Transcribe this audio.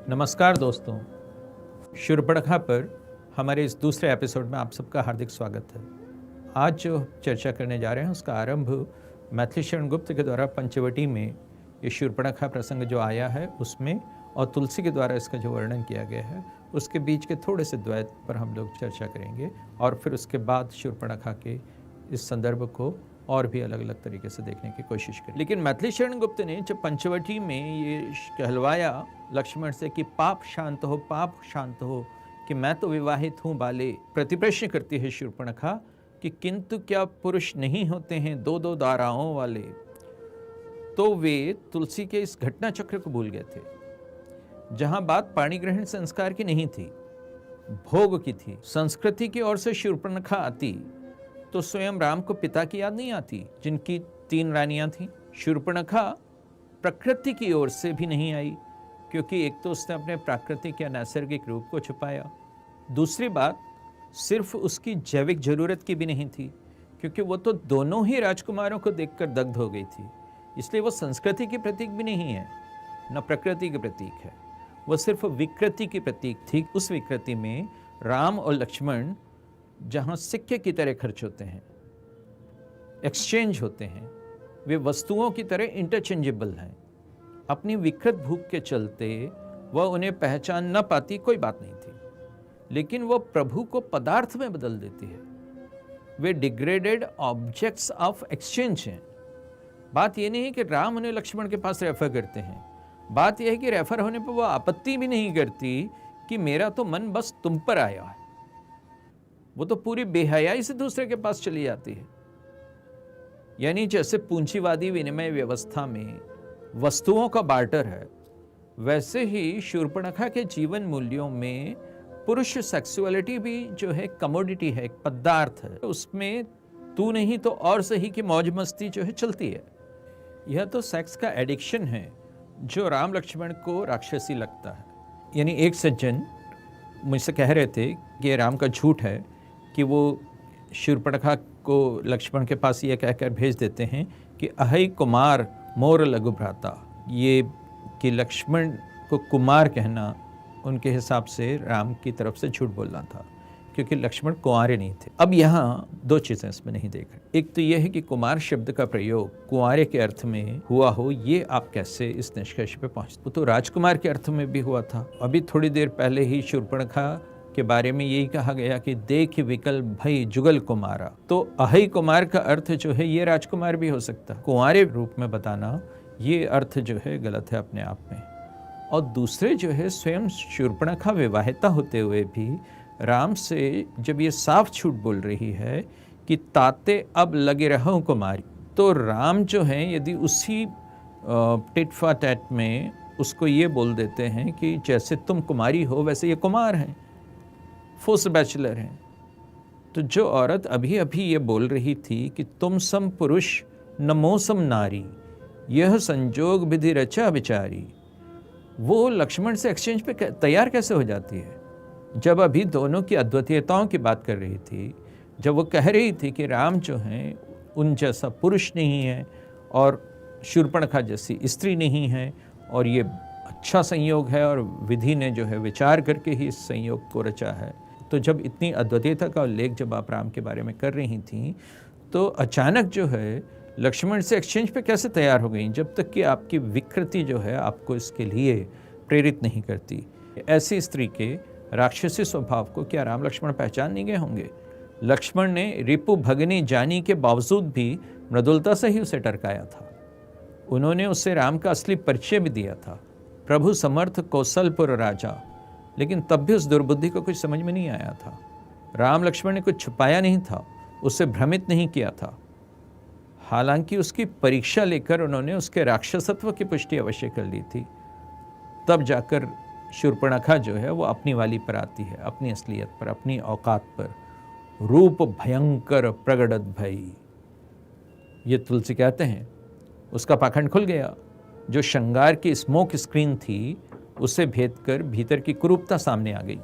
नमस्कार दोस्तों, शूर्पणखा पर हमारे इस दूसरे एपिसोड में आप सबका हार्दिक स्वागत है। आज जो चर्चा करने जा रहे हैं उसका आरंभ मैथिली शरण गुप्त के द्वारा पंचवटी में ये शूर्पणखा प्रसंग जो आया है उसमें और तुलसी के द्वारा इसका जो वर्णन किया गया है उसके बीच के थोड़े से द्वैत पर हम लोग चर्चा करेंगे और फिर उसके बाद शूर्पणखा के इस संदर्भ को और भी अलग अलग तरीके से देखने की कोशिश करें। लेकिन मैथिली शरण गुप्त ने जब पंचवटी में ये कहलवाया लक्ष्मण से कि पाप शांत हो कि मैं तो विवाहित हूँ बाले, प्रतिप्रश्न करती है शूर्पणखा कि किंतु क्या पुरुष नहीं होते हैं दो दो दाराओं वाले। तो वे तुलसी के इस घटना चक्र को भूल गए थे, जहां बात पाणी ग्रहण संस्कार की नहीं थी, भोग की थी। संस्कृति की ओर से शूर्पणखा आती तो स्वयं राम को पिता की याद नहीं आती जिनकी 3 रानियां थीं। शूर्पणखा प्रकृति की ओर से भी नहीं आई, क्योंकि एक तो उसने अपने प्राकृतिक या नैसर्गिक रूप को छुपाया, दूसरी बात सिर्फ उसकी जैविक जरूरत की भी नहीं थी, क्योंकि वो तो दोनों ही राजकुमारों को देखकर दग्ध हो गई थी। इसलिए वो संस्कृति की प्रतीक भी नहीं है, न प्रकृति की प्रतीक है, वो सिर्फ विकृति की प्रतीक थी। उस विकृति में राम और लक्ष्मण जहां सिक्के की तरह खर्च होते हैं, एक्सचेंज होते हैं, वे वस्तुओं की तरह इंटरचेंजेबल हैं। अपनी विकृत भूख के चलते वह उन्हें पहचान न पाती, कोई बात नहीं थी, लेकिन वह प्रभु को पदार्थ में बदल देती है। वे डिग्रेडेड ऑब्जेक्ट्स ऑफ एक्सचेंज हैं। बात यह नहीं है कि राम उन्हें लक्ष्मण के पास रेफर करते हैं, बात यह है कि रेफर होने पर वह आपत्ति भी नहीं करती कि मेरा तो मन बस तुम पर आया है। वो तो पूरी बेहयाई से दूसरे के पास चली जाती है। यानी जैसे पूंजीवादी विनिमय व्यवस्था में वस्तुओं का बार्टर है, वैसे ही शूर्पणखा के जीवन मूल्यों में पुरुष सेक्सुअलिटी भी जो है कमोडिटी है, एक पदार्थ है। उसमें तू नहीं तो और सही की मौज मस्ती जो है चलती है। यह तो सेक्स का एडिक्शन है जो राम लक्ष्मण को राक्षसी लगता है। यानी एक सज्जन मुझसे कह रहे थे कि राम का झूठ है कि वो शूर्पणखा को लक्ष्मण के पास ये कहकर भेज देते हैं कि अहै कुमार मोर लघु भ्राता। ये कि लक्ष्मण को कुमार कहना उनके हिसाब से राम की तरफ से झूठ बोलना था, क्योंकि लक्ष्मण कुंवारे नहीं थे। अब यहाँ 2 चीज़ें इसमें नहीं देख रहे। एक तो यह है कि कुमार शब्द का प्रयोग कुंवारे के अर्थ में हुआ हो, ये आप कैसे इस निष्कर्ष पे पहुँचते? वो तो राजकुमार के अर्थ में भी हुआ था। अभी थोड़ी देर पहले ही शूर्पणखा के बारे में यही कहा गया कि देख विकल भई जुगल कुमारा। तो अहै कुमार का अर्थ जो है ये राजकुमार भी हो सकता है, कुंवारे रूप में बताना ये अर्थ जो है गलत है अपने आप में। और दूसरे जो है स्वयं शूर्पणखा विवाहिता होते हुए भी राम से जब ये साफ झूठ बोल रही है कि ताते अब लगे रहो कुमारी, तो राम जो है यदि उसी टिट फॉर टैट में उसको ये बोल देते हैं कि जैसे तुम कुमारी हो वैसे ये कुमार हैं, फोर्स बैचलर हैं, तो जो औरत अभी अभी ये बोल रही थी कि तुम सम पुरुष न मोसम नारी, यह संजोग विधि रचा विचारी, वो लक्ष्मण से एक्सचेंज पे तैयार कैसे हो जाती है? जब अभी दोनों की अद्वितीयताओं की बात कर रही थी, जब वो कह रही थी कि राम जो हैं उन जैसा पुरुष नहीं है और शूर्पणखा जैसी स्त्री नहीं है, और ये अच्छा संयोग है और विधि ने जो है विचार करके ही इस संयोग को रचा है। तो जब इतनी अद्वितीयता का उल्लेख जब आप राम के बारे में कर रही थी, तो अचानक जो है लक्ष्मण से एक्सचेंज पे कैसे तैयार हो गई, जब तक कि आपकी विकृति जो है आपको इसके लिए प्रेरित नहीं करती। ऐसी स्त्री के राक्षसी स्वभाव को क्या राम लक्ष्मण पहचान नहीं गए होंगे? लक्ष्मण ने रिपु भगनी जानी के बावजूद भी मृदुलता से ही उसे टरकाया था। उन्होंने उससे राम का असली परिचय भी दिया था, प्रभु समर्थ कौशलपुर राजा, लेकिन तब भी उस दुर्बुद्धि को कुछ समझ में नहीं आया था। राम लक्ष्मण ने कुछ छुपाया नहीं था, उसे भ्रमित नहीं किया था। हालांकि उसकी परीक्षा लेकर उन्होंने उसके राक्षसत्व की पुष्टि अवश्य कर ली थी। तब जाकर शूर्पणखा जो है वो अपनी वाली पर आती है, अपनी असलियत पर, अपनी औकात पर। रूप भयंकर प्रगटत भई, ये तुलसी कहते हैं। उसका पाखंड खुल गया। जो श्रृंगार की स्मोक स्क्रीन थी उसे भेद कर भीतर की कुरूपता सामने आ गई।